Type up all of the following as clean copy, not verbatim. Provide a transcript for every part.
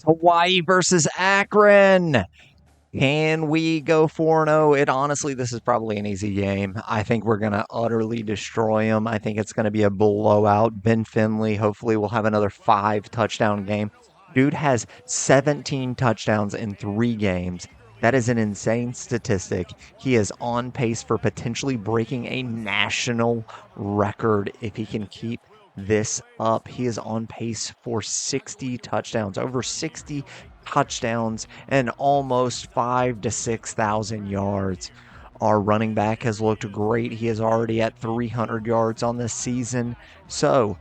Hawaii versus Akron. Can we go 4-0? This is probably an easy game. I think we're going to utterly destroy them. I think it's going to be a blowout. Ben Finley, hopefully, will have another 5 touchdown game. Dude has 17 touchdowns in 3 games. That is an insane statistic. He is on pace for potentially breaking a national record if he can keep this up. He is on pace for 60 touchdowns, over 60 touchdowns, and almost 5 to 6,000 yards. Our running back has looked great. He is already at 300 yards on this season. So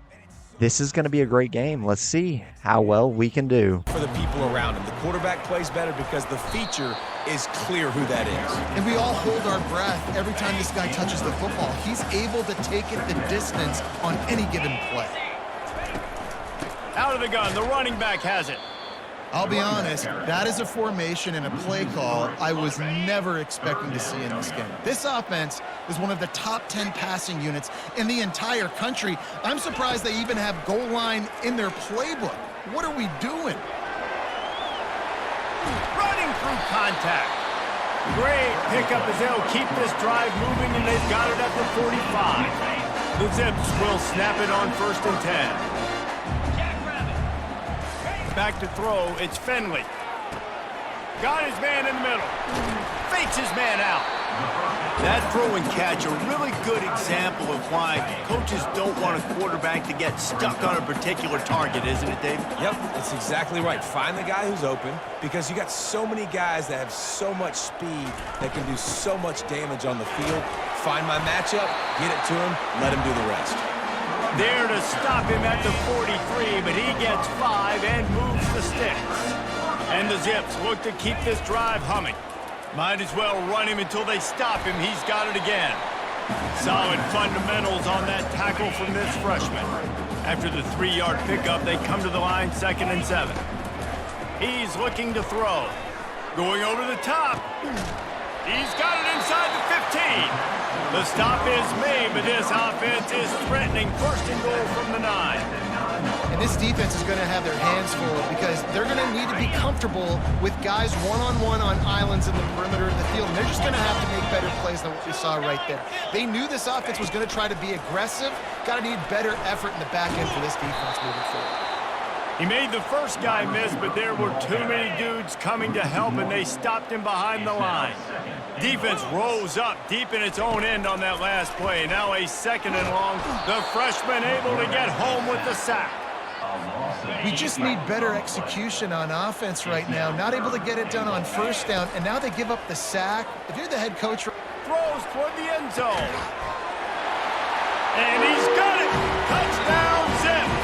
this is going to be a great game. Let's see how well we can do. For the people around him, the quarterback plays better because the feature is clear who that is. And we all hold our breath every time this guy touches the football. He's able to take it the distance on any given play. Out of the gun, the running back has it. I'll be honest, that is a formation and a play call I was never expecting to see in this game. This offense is one of the top 10 passing units in the entire country. I'm surprised they even have goal line in their playbook. What are we doing? Running through contact. Great pickup as they'll keep this drive moving, and they've got it at the 45. The Zips will snap it on 1st and 10. Back to throw, it's Finley. Got his man in the middle. Fakes his man out. That throw and catch, a really good example of why coaches don't want a quarterback to get stuck on a particular target, isn't it, Dave? Yep, it's exactly right. Find the guy who's open, because you got so many guys that have so much speed that can do so much damage on the field. Find my matchup, get it to him, let him do the rest. There to stop him at the 43, but he gets 5 and moves the sticks. And the Zips look to keep this drive humming. Might as well run him until they stop him. He's got it again. Solid fundamentals on that tackle from this freshman. After the 3-yard pickup, they come to the line 2nd and 7. He's looking to throw. Going over the top. He's got it inside the 15. The stop is made, but this offense is threatening 1st and goal from the 9. And this defense is going to have their hands full because they're going to need to be comfortable with guys one-on-one on islands in the perimeter of the field. And they're just going to have to make better plays than what we saw right there. They knew this offense was going to try to be aggressive. Got to need better effort in the back end for this defense moving forward. He made the first guy miss, but there were too many dudes coming to help, and they stopped him behind the line. Defense rose up deep in its own end on that last play. Now a 2nd and long. The freshman able to get home with the sack. We just need better execution on offense right now. Not able to get it done on 1st down, and now they give up the sack. If you're the head coach... Throws toward the end zone. And he's got it. Touchdown, Zips.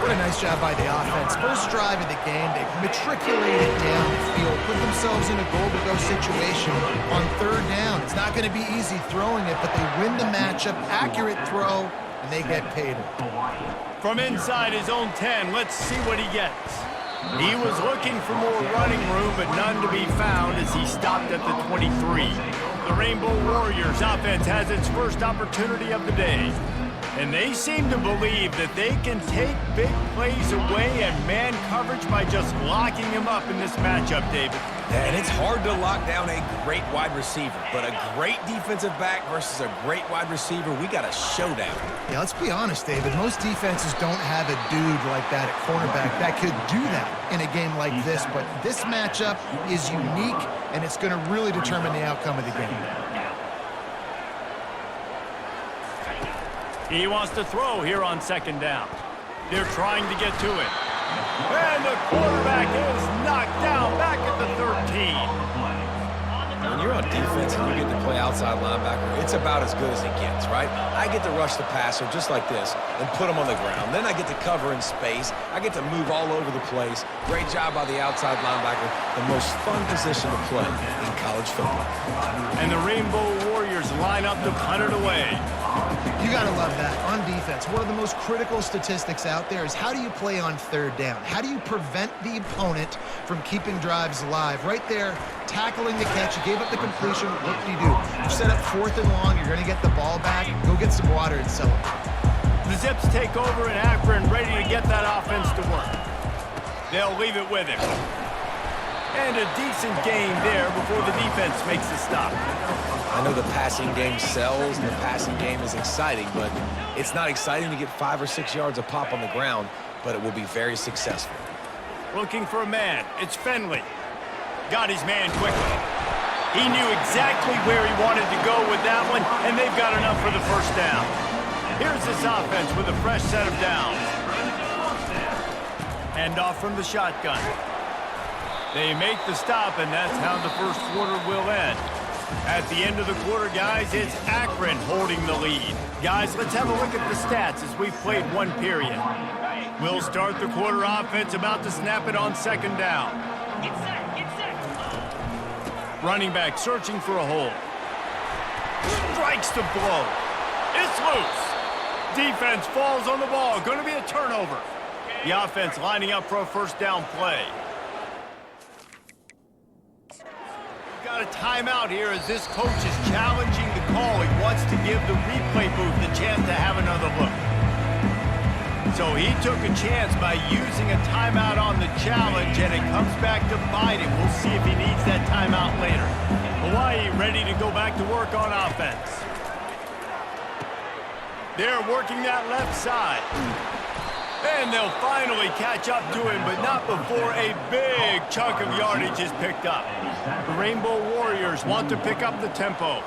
What a nice job by the offense. First drive of the game, they matriculated down the field, put themselves in a goal-to-go situation on 3rd down. It's not going to be easy throwing it, but they win the matchup. Accurate throw, and they get paid. From inside his own 10, let's see what he gets. He was looking for more running room, but none to be found as he stopped at the 23. The Rainbow Warriors offense has its first opportunity of the day. And they seem to believe that they can take big plays away and man coverage by just locking him up in this matchup, David. And it's hard to lock down a great wide receiver, but a great defensive back versus a great wide receiver, we got a showdown. Yeah, let's be honest, David. Most defenses don't have a dude like that at cornerback that could do that in a game like this, but this matchup is unique, and it's going to really determine the outcome of the game. He wants to throw here on 2nd down. They're trying to get to it. And the quarterback is knocked down back at the 13. When you're on defense and you get to play outside linebacker, it's about as good as it gets, right? I get to rush the passer just like this and put him on the ground. Then I get to cover in space. I get to move all over the place. Great job by the outside linebacker. The most fun position to play in college football. And the Rainbow Warriors line up to punt it away. You got to love that. On defense, one of the most critical statistics out there is how do you play on 3rd down? How do you prevent the opponent from keeping drives alive? Right there, tackling the catch. You gave up the completion. What do? You set up 4th and long. You're going to get the ball back. Go get some water and celebrate. The Zips take over in Akron, ready to get that offense to work. They'll leave it with him. And a decent game there before the defense makes the stop. I know the passing game sells and the passing game is exciting, but it's not exciting to get 5 or 6 yards a pop on the ground, but it will be very successful. Looking for a man. It's Finley. Got his man quickly. He knew exactly where he wanted to go with that one, and they've got enough for the first down. Here's this offense with a fresh set of downs. Hand off from the shotgun. They make the stop, and that's how the first quarter will end. At the end of the quarter, guys, it's Akron holding the lead. Guys, let's have a look at the stats as we've played one period. We'll start the quarter offense about to snap it on second down. Get set, get set. Running back searching for a hole. Strikes the blow. It's loose. Defense falls on the ball. Going to be a turnover. The offense lining up for a first down play. Got a timeout here as this coach is challenging the call. He wants to give the replay booth the chance to have another look. So he took a chance by using a timeout on the challenge, and it comes back to bite him. We'll see if he needs that timeout later. Hawaii ready to go back to work on offense. They're working that left side. And they'll finally catch up to him, but not before a big chunk of yardage is picked up. The Rainbow Warriors want to pick up the tempo.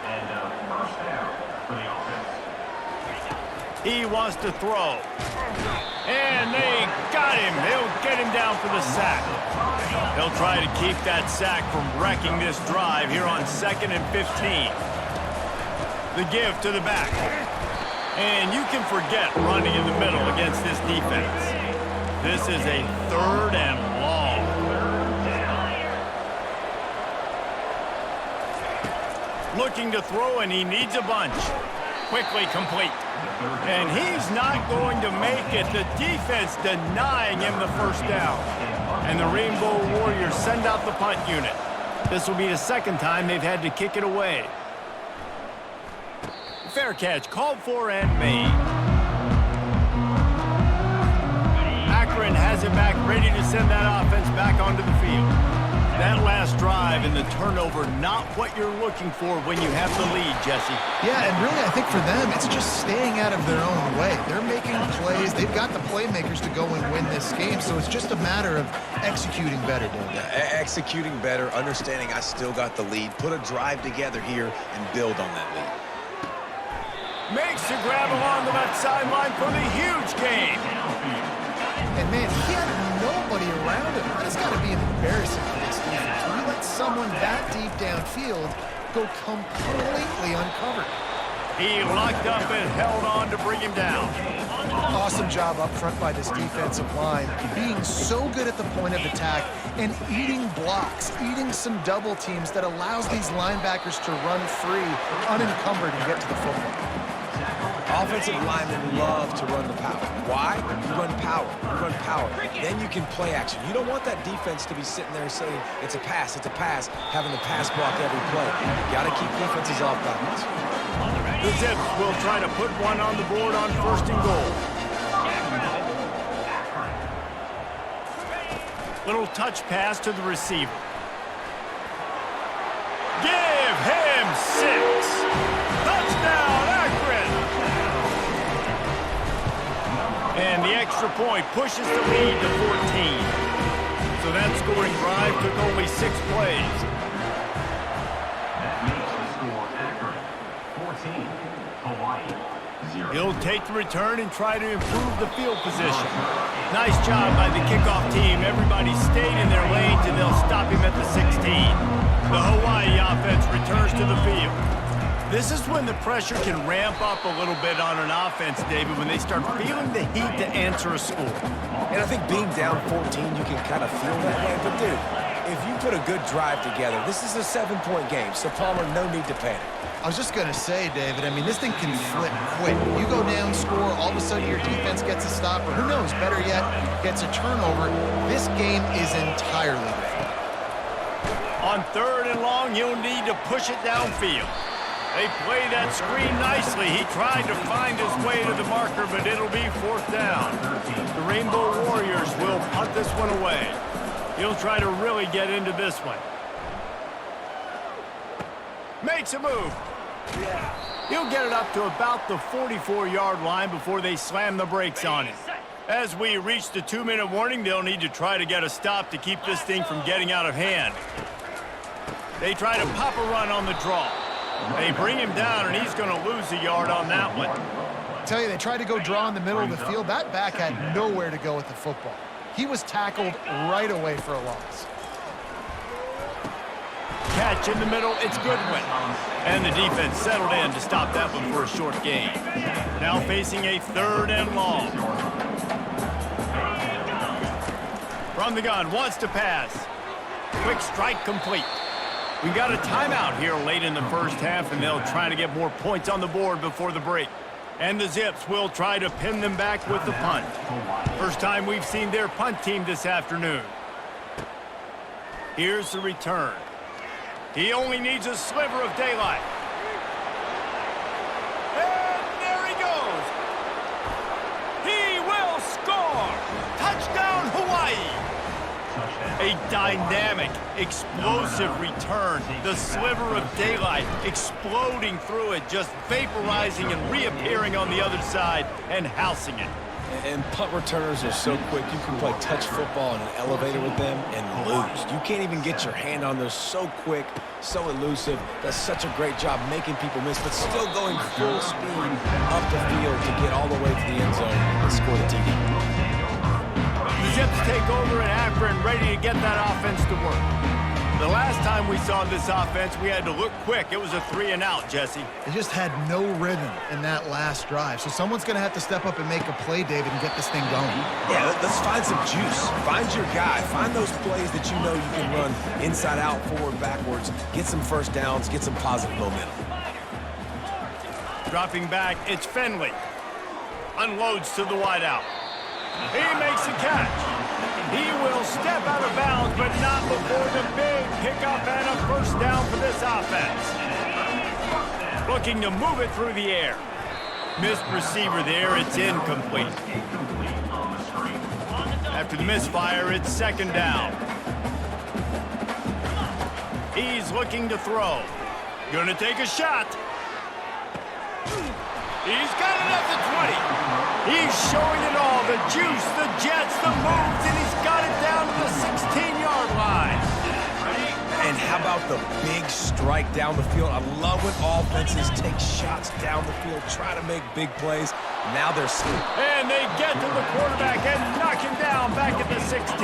He wants to throw. And they got him. They'll get him down for the sack. They'll try to keep that sack from wrecking this drive here on 2nd and 15. The give to the back. And you can forget running in the middle against this defense. This is a 3rd and long. Looking to throw, and he needs a bunch. Quickly complete. And he's not going to make it. The defense denying him the first down. And the Rainbow Warriors send out the punt unit. This will be the 2nd time they've had to kick it away. Fair catch, called for and made. Akron has it back, ready to send that offense back onto the field. That last drive and the turnover, not what you're looking for when you have the lead, Jesse. Yeah, and really, I think for them, it's just staying out of their own way. They're making plays. They've got the playmakers to go and win this game, so it's just a matter of executing better, David. Yeah, executing better, understanding I still got the lead, put a drive together here, and build on that lead. Makes the grab along the left sideline for the huge gain. And, man, he had nobody around him. That's got to be embarrassing for this defense. When you let someone that deep downfield go completely uncovered. He locked up and held on to bring him down. Awesome job up front by this defensive line, being so good at the point of attack and eating blocks, eating some double teams that allows these linebackers to run free, unencumbered, and get to the football. Offensive linemen love to run the power. Why? You run power. You run power. Then you can play action. You don't want that defense to be sitting there saying, it's a pass, having the pass block every play. You got to keep defenses off balance. The Zips will try to put one on the board on 1st and goal. Little touch pass to the receiver. Give him 6. Touchdown, Akron! And the extra point pushes the lead to 14. So that scoring drive took only 6 plays. That makes the score Akron 14, Hawaii 0. He'll take the return and try to improve the field position. Nice job by the kickoff team. Everybody stayed in their lanes, and they'll stop him at the 16. The Hawaii offense returns to the field. This is when the pressure can ramp up a little bit on an offense, David, when they start feeling the heat to answer a score. And I think being down 14, you can kind of feel that way. But, dude, if you put a good drive together, this is a 7-point game, so Palmer, no need to panic. I was just going to say, David, I mean, this thing can flip quick. You go down, score, all of a sudden your defense gets a stop, or who knows, better yet, gets a turnover. This game is entirely different. On 3rd and long, you'll need to push it downfield. They play that screen nicely. He tried to find his way to the marker, but it'll be 4th down. The Rainbow Warriors will punt this this one away. He'll try to really get into this one. Makes a move. He'll get it up to about the 44-yard line before they slam the brakes on him. As we reach the 2-minute warning, they'll need to try to get a stop to keep this thing from getting out of hand. They try to pop a run on the draw. They bring him down, and he's going to lose a yard on that one. I tell you, they tried to go draw in the middle of the field. That back had nowhere to go with the football. He was tackled right away for a loss. Catch in the middle, it's Goodwin. And the defense settled in to stop that one for a short gain. Now facing a 3rd and long. From the gun, wants to pass. Quick strike complete. We got a timeout here late in the first half, and they'll try to get more points on the board before the break. And the Zips will try to pin them back with the punt. First time we've seen their punt team this afternoon. Here's the return. He only needs a sliver of daylight. And there he goes. He will score. Touchdown, Hawaii. A dynamic, explosive return. The sliver of daylight exploding through it, just vaporizing and reappearing on the other side and housing it. And punt returners are so quick, you can play touch football in an elevator with them and lose. You can't even get your hand on those. So quick, so elusive. Does such a great job making people miss, but still going full speed up the field to get all the way to the end zone and score the TD. The Zips take over in Akron, ready to get that offense to work. The last time we saw this offense, we had to look quick. It was a 3-and-out, Jesse. They just had no rhythm in that last drive. So someone's going to have to step up and make a play, David, and get this thing going. Yeah, let's find some juice. Find your guy. Find those plays that you know you can run inside out, forward, backwards. Get some first downs. Get some positive momentum. Dropping back, it's Finley. Unloads to the wideout. He makes a catch. He will step out of bounds, but not before the big pickup and a first down for this offense. Looking to move it through the air. Missed receiver there, it's incomplete. After the misfire, it's 2nd down. He's looking to throw. Gonna take a shot. He's got it at the 20. He's showing it all. The juice, the jets, the moves, and he's got it down to the 16-yard line. And how about the big strike down the field? I love when offenses take shots down the field, try to make big plays. Now they're asleep. And they get to the quarterback and knock him down back at the 16.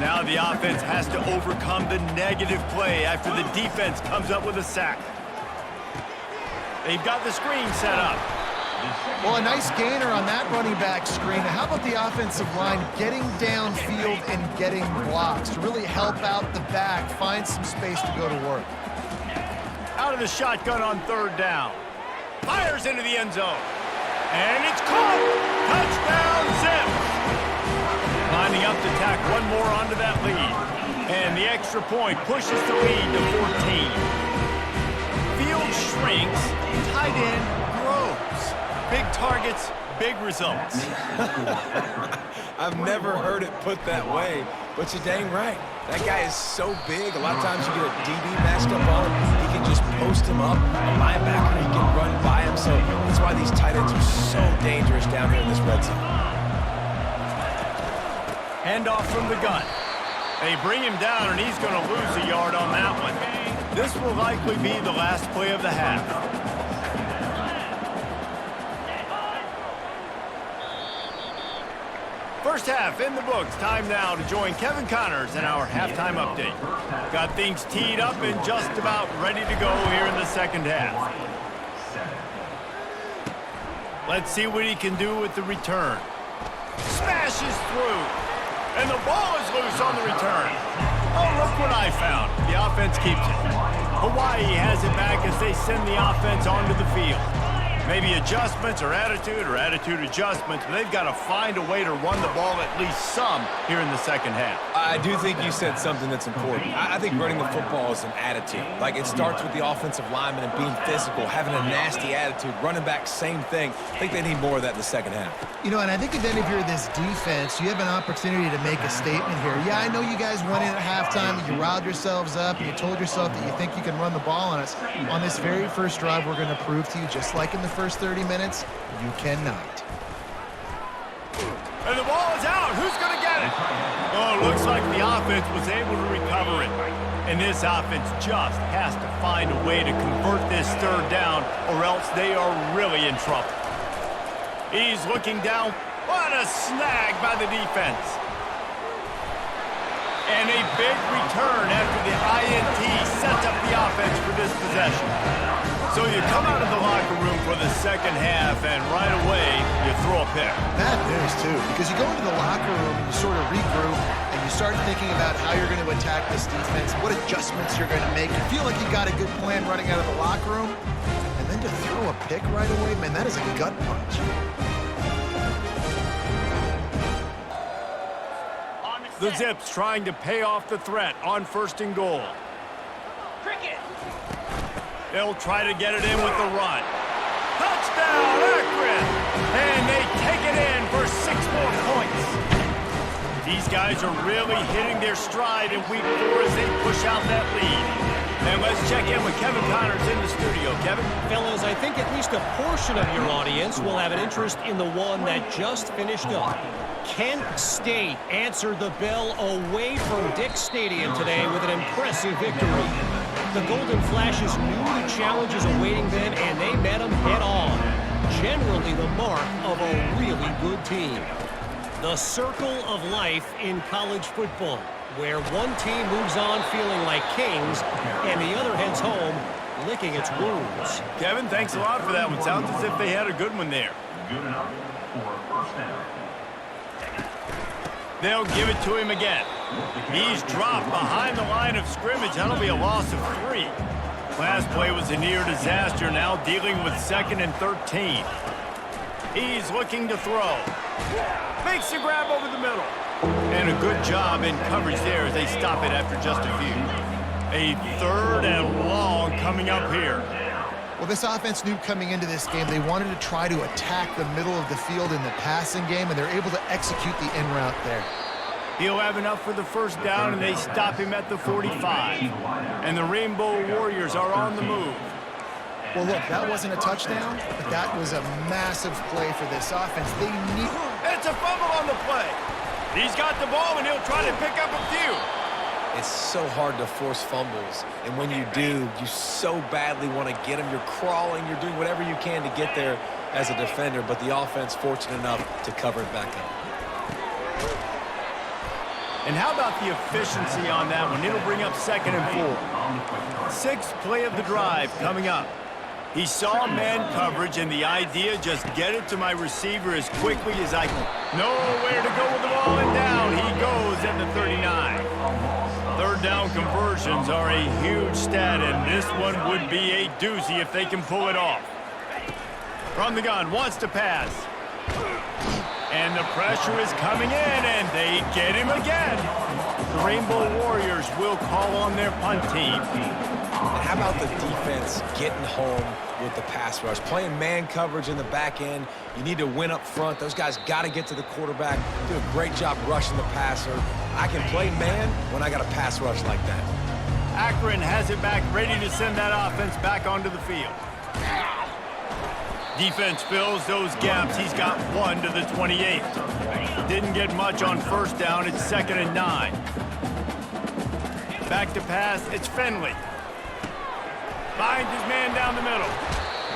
Now the offense has to overcome the negative play after the defense comes up with a sack. They've got the screen set up. Well, a nice gainer on that running back screen. How about the offensive line getting downfield and getting blocks to really help out the back, find some space to go to work? Out of the shotgun on 3rd down. Fires into the end zone. And it's caught. Touchdown, Zips. Lining up to tack one more onto that lead. And the extra point pushes the lead to 14. Field shrinks, tight end grows. Big targets, big results. I've never heard it put that way, but you're dang right. That guy is so big. A lot of times you get a DB matched up on him. He can just post him up. A linebacker, he can run by him. So that's why these tight ends are so dangerous down here in this red zone. Handoff from the gun. They bring him down, and he's going to lose a yard on that one. This will likely be the last play of the half. First half in the books. Time now to join Kevin Connors in our halftime update. Got things teed up and just about ready to go here in the second half. Let's see what he can do with the return. Smashes through. And the ball is loose on the return. Oh, look what I found. The offense keeps it. Hawaii has it back as they send the offense onto the field. Maybe adjustments or attitude adjustments, but they've got to find a way to run the ball at least some here in the second half. I do think you said something that's important. I think running the football is an attitude. Like, it starts with the offensive lineman and being physical, having a nasty attitude. Running back, same thing. I think they need more of that in the second half. You know, and I think then if you're this defense, you have an opportunity to make a statement here. Yeah, I know you guys went in at halftime, and you riled yourselves up, and you told yourself that you think you can run the ball on us. On this very first drive, we're going to prove to you, just like in the first 30 minutes, you cannot. And the ball is out. Who's going to get it? Oh, looks like the offense was able to recover it. And this offense just has to find a way to convert this third down, or else they are really in trouble. He's looking down. What a snag by the defense. And a big return after the INT sets up the offense for this possession. So you come out of the locker room for the second half, and right away, you throw a pick. Bad news, too, because you go into the locker room and you sort of regroup, and you start thinking about how you're going to attack this defense, what adjustments you're going to make. You feel like you got a good plan running out of the locker room, and then to throw a pick right away, man, that is a gut punch. The Zips trying to pay off the threat on 1st and goal. They'll try to get it in with the run. Touchdown, Akron! And they take it in for 6 more points. These guys are really hitting their stride in week 4 as they push out that lead. And let's check in with Kevin Connors in the studio. Kevin? Fellas, I think at least a portion of your audience will have an interest in the one that just finished up. Kent State answered the bell away from Dick Stadium today with an impressive victory. The Golden Flashes knew the challenges awaiting them, and they met them head-on. Generally the mark of a really good team. The circle of life in college football, where one team moves on feeling like kings, and the other heads home licking its wounds. Kevin, thanks a lot for that one. Sounds as if they had a good one there. Good enough for first down. They'll give it to him again. He's dropped behind the line of scrimmage. That'll be a loss of 3. Last play was a near disaster, now dealing with 2nd and 13. He's looking to throw. Makes the grab over the middle. And a good job in coverage there as they stop it after just a few. A 3rd and long coming up here. Well, this offense knew coming into this game they wanted to try to attack the middle of the field in the passing game, and they're able to execute the in route there. He'll have enough for the first down, and they stop him at the 45. And the Rainbow Warriors are on the move. Well, look, that wasn't a touchdown, but that was a massive play for this offense. They need... It's a fumble on the play. He's got the ball, and he'll try to pick up a few. It's so hard to force fumbles, and when you do, you so badly want to get them. You're crawling, you're doing whatever you can to get there as a defender, but the offense fortunate enough to cover it back up. And how about the efficiency on that one? It'll bring up 2nd and 4. 6th play of the drive coming up. He saw man coverage, and the idea, just get it to my receiver as quickly as I can. Nowhere to go with the ball, and down he goes at the 39. 3rd down conversions are a huge stat, and this one would be a doozy if they can pull it off. From the gun, wants to pass. And the pressure is coming in, and they get him again. The Rainbow Warriors will call on their punt team. And how about the defense getting home with the pass rush? Playing man coverage in the back end. You need to win up front. Those guys got to get to the quarterback. Do a great job rushing the passer. I can play man when I got a pass rush like that. Akron has it back, ready to send that offense back onto the field. Defense fills those gaps. He's got 1 to the 28. Didn't get much on 1st down. It's 2nd and 9. Back to pass. It's Finley. Finds his man down the middle.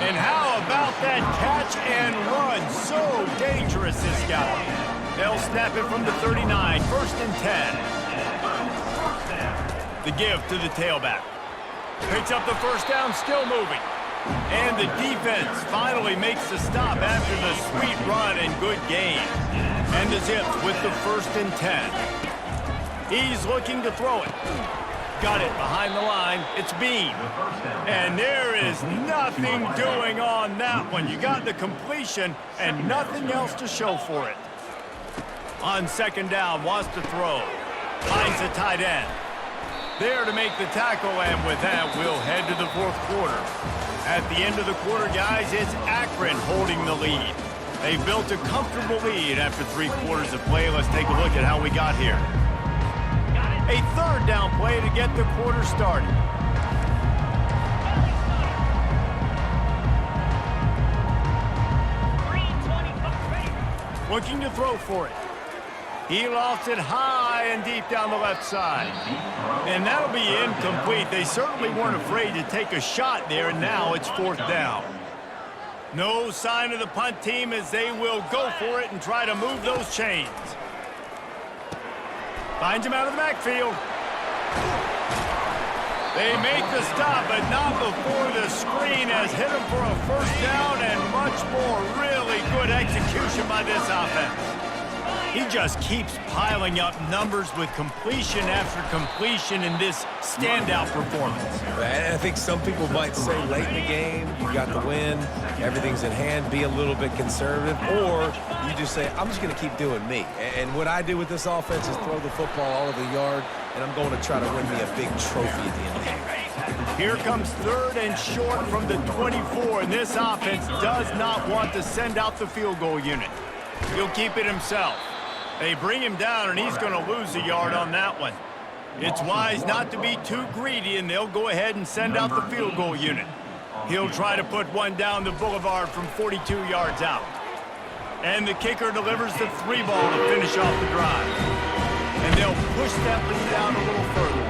And how about that catch and run? So dangerous, this guy. They'll snap it from the 39. 1st and 10. The give to the tailback. Picks up the first down, still moving. And the defense finally makes the stop after the sweet run and good game. And the Zips with the 1st and 10. He's looking to throw it. got it behind the line. It's Bean. And there is nothing doing on that one. You got the completion and nothing else to show for it. On second down, wants to throw. Finds the tight end. There to make the tackle, and with that, we'll head to the fourth quarter. At the end of the quarter, guys, it's Akron holding the lead. They built a comfortable lead after 3 quarters of play. Let's take a look at how we got here. A third down play to get the quarter started. Looking to throw for it. He lofts it high and deep down the left side. And that'll be incomplete. They certainly weren't afraid to take a shot there, and now it's 4th down. No sign of the punt team as they will go for it and try to move those chains. Finds him out of the backfield. They make the stop, but not before the screen has hit him for a 1st down, and much more really good execution by this offense. He just keeps piling up numbers with completion after completion in this standout performance. And I think some people might say late in the game, you got the win, everything's in hand, be a little bit conservative, or you just say, I'm just going to keep doing me. And what I do with this offense is throw the football all over the yard, and I'm going to try to win me a big trophy at the end of the game. Here comes 3rd and short from the 24, and this offense does not want to send out the field goal unit. He'll keep it himself. They bring him down, and he's going to lose a yard on that one. It's wise not to be too greedy, and they'll go ahead and send out the field goal unit. He'll try to put one down the boulevard from 42 yards out. And the kicker delivers the 3 ball to finish off the drive. And they'll push that lead out a little further.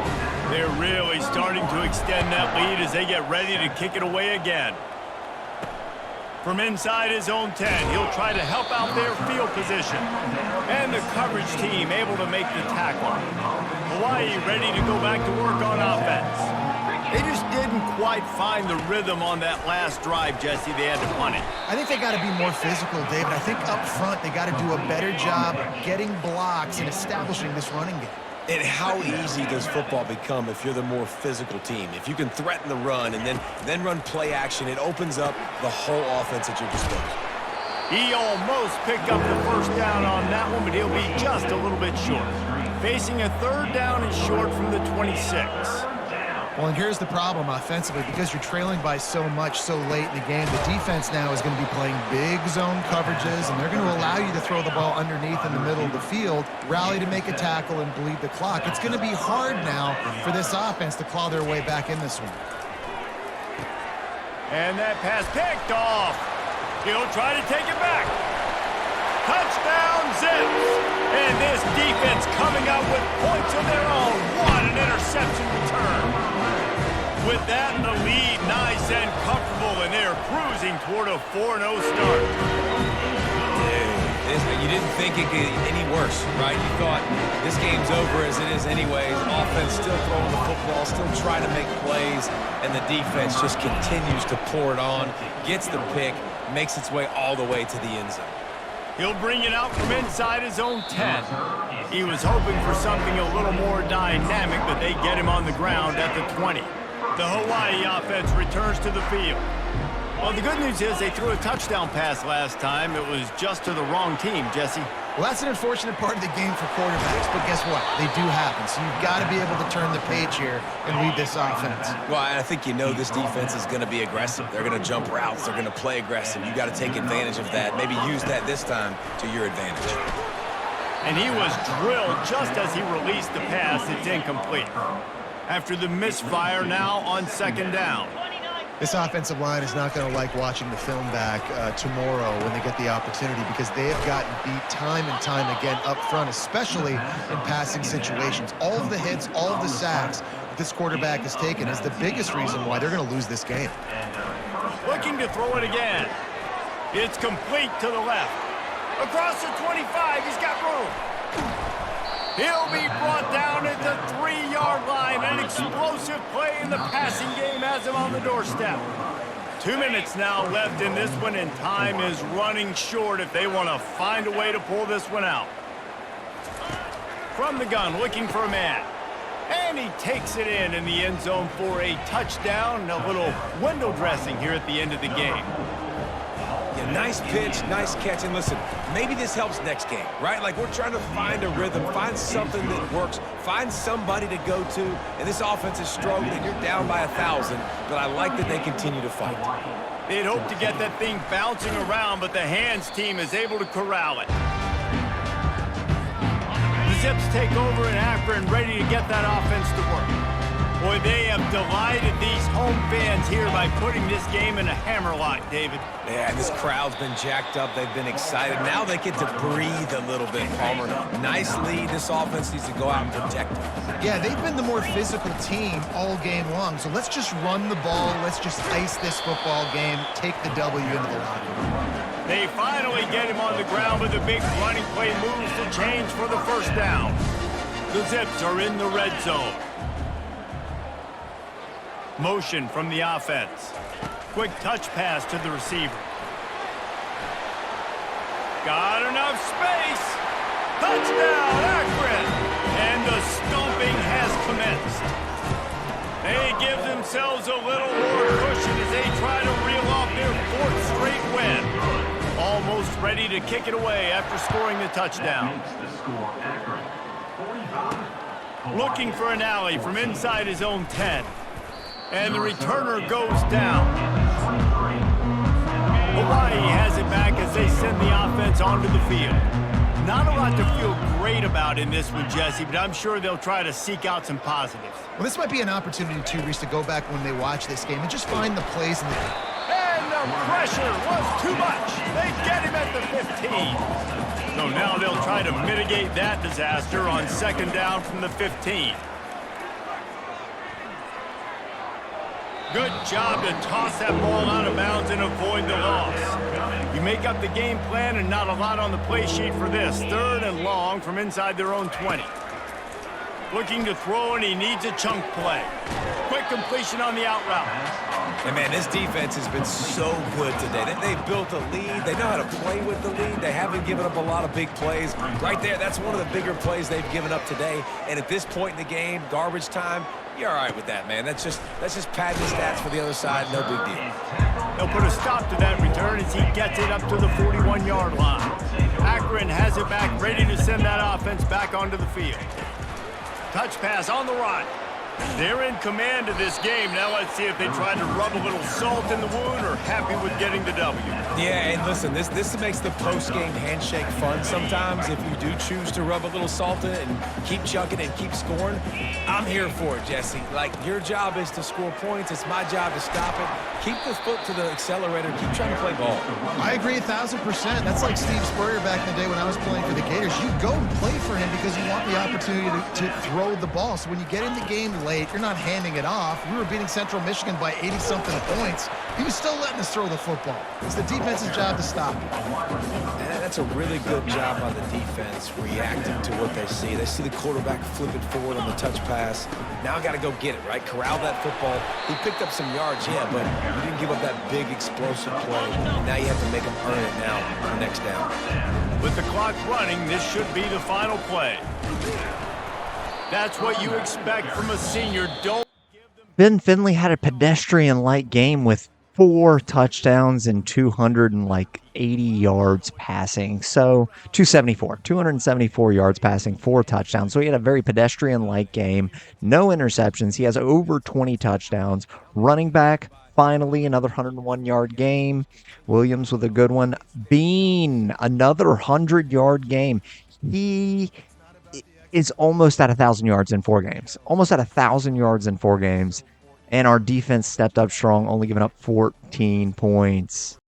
They're really starting to extend that lead as they get ready to kick it away again. From inside his own 10, he'll try to help out their field position. And the coverage team able to make the tackle. Hawaii ready to go back to work on offense. They just didn't quite find the rhythm on that last drive, Jesse. They had to punt it. I think they got to be more physical, David. I think up front they got to do a better job getting blocks and establishing this running game. And how easy does football become if you're the more physical team? If you can threaten the run and then run play action, it opens up the whole offense at your disposal. He almost picked up the 1st down on that one, but he'll be just a little bit short. Facing a 3rd down and short from the 26. Well, and here's the problem offensively. Because you're trailing by so much so late in the game, the defense now is going to be playing big zone coverages, and they're going to allow you to throw the ball underneath in the middle of the field, rally to make a tackle, and bleed the clock. It's going to be hard now for this offense to claw their way back in this one. And that pass picked off. He'll try to take it back. Touchdown, Zips. And this defense coming out with points of their own. What an interception return. With that, the lead nice and comfortable, and they're cruising toward a 4-0 start. You didn't think it could get any worse, right? You thought this game's over as it is anyways. Offense still throwing the football, still trying to make plays, and the defense just continues to pour it on, gets the pick, makes its way all the way to the end zone. He'll bring it out from inside his own 10. He was hoping for something a little more dynamic, but they get him on the ground at the 20. The Hawaii offense returns to the field. Well, the good news is they threw a touchdown pass last time. It was just to the wrong team, Jesse. Well, that's an unfortunate part of the game for quarterbacks, but guess what? They do happen, so you've got to be able to turn the page here and lead this offense. Well, I think you know this defense is going to be aggressive. They're going to jump routes. They're going to play aggressive. You got to take advantage of that. Maybe use that this time to your advantage. And he was drilled just as he released the pass. It's incomplete. After the misfire now on 2nd down. This offensive line is not going to like watching the film back tomorrow when they get the opportunity, because they have gotten beat time and time again up front, especially in passing situations. All of the hits, all of the sacks that this quarterback has taken is the biggest reason why they're going to lose this game. Looking to throw it again. It's complete to the left. Across the 25, he's got room. He'll be brought down at the 3-yard line. An explosive play in the passing game has him on the doorstep. 2 minutes now left in this one, and time is running short if they want to find a way to pull this one out. From the gun, looking for a man. And he takes it in the end zone for a touchdown. A little window dressing here at the end of the game. Yeah, nice pitch, nice catch. And listen, maybe this helps next game, right? Like we're trying to find a rhythm, find something that works, find somebody to go to. And this offense is struggling, and you're down by 1,000. But I like that they continue to fight. They'd hoped to get that thing bouncing around, but the hands team is able to corral it. The Zips take over in Akron, ready to get that offense to work. Boy, they have delighted these home fans here by putting this game in a hammerlock, David. Yeah, this crowd's been jacked up. They've been excited. Now they get to breathe a little bit, Palmer. Nice lead. This offense needs to go out and protect it. Yeah, they've been the more physical team all game long. So let's just run the ball. Let's just ice this football game. Take the W into the locker room. They finally get him on the ground, but the big running play moves the chains for the first down. The Zips are in the red zone. Motion from the offense. Quick touch pass to the receiver. Got enough space. Touchdown, Akron. And the stomping has commenced. They give themselves a little more cushion as they try to reel off their 4th straight win. Almost ready to kick it away after scoring the touchdown. Looking for an alley from inside his own 10. And the returner goes down. Hawaii has it back as they send the offense onto the field. Not a lot to feel great about in this one, Jesse, but I'm sure they'll try to seek out some positives. Well, this might be an opportunity, too, Reese, to go back when they watch this game and just find the plays in the game. And the pressure was too much. They get him at the 15. So now they'll try to mitigate that disaster on 2nd down from the 15. Good job to toss that ball out of bounds and avoid the loss. You make up the game plan and not a lot on the play sheet for this. 3rd and long from inside their own 20. Looking to throw, and he needs a chunk play. Quick completion on the out route. And, man, this defense has been so good today. They've built a lead. They know how to play with the lead. They haven't given up a lot of big plays. Right there, that's one of the bigger plays they've given up today. And at this point in the game, garbage time, you're all right with that, man. That's just padding the stats for the other side. No big deal. They'll put a stop to that return as he gets it up to the 41-yard line. Akron has it back, ready to send that offense back onto the field. Touch pass on the run. They're in command of this game. Now let's see if they try to rub a little salt in the wound or happy with getting the W. Yeah, and listen, this makes the post-game handshake fun sometimes if you do choose to rub a little salt in it and keep chucking and keep scoring. I'm here for it, Jesse. Like, your job is to score points. It's my job to stop it. Keep the foot to the accelerator. Keep trying to play ball. I agree 1,000%. That's like Steve Spurrier back in the day when I was playing for the Gators. You go and play for him because you want the opportunity to throw the ball. So when you get in the game late, you're not handing it off. We were beating Central Michigan by 80-something points. He was still letting us throw the football. It's the defense's job to stop it. And that's a really good job by the defense reacting to what they see. They see the quarterback flip it forward on the touch pass. Now I got to go get it, right? Corral that football. He picked up some yards, yeah, but you didn't give up that big explosive play. Now you have to make them earn it now for the next down. With the clock running, this should be the final play. That's what you expect from a senior. Ben Finley had a pedestrian-like game with 4 touchdowns and 280 yards passing. So 274 yards passing, 4 touchdowns. So he had a very pedestrian-like game. No interceptions. He has over 20 touchdowns. Running back, finally, another 101-yard game. Williams with a good one. Bean, another 100-yard game. He is almost at 1,000 yards in 4 games. Almost at 1,000 yards in 4 games. And our defense stepped up strong, only giving up 14 points.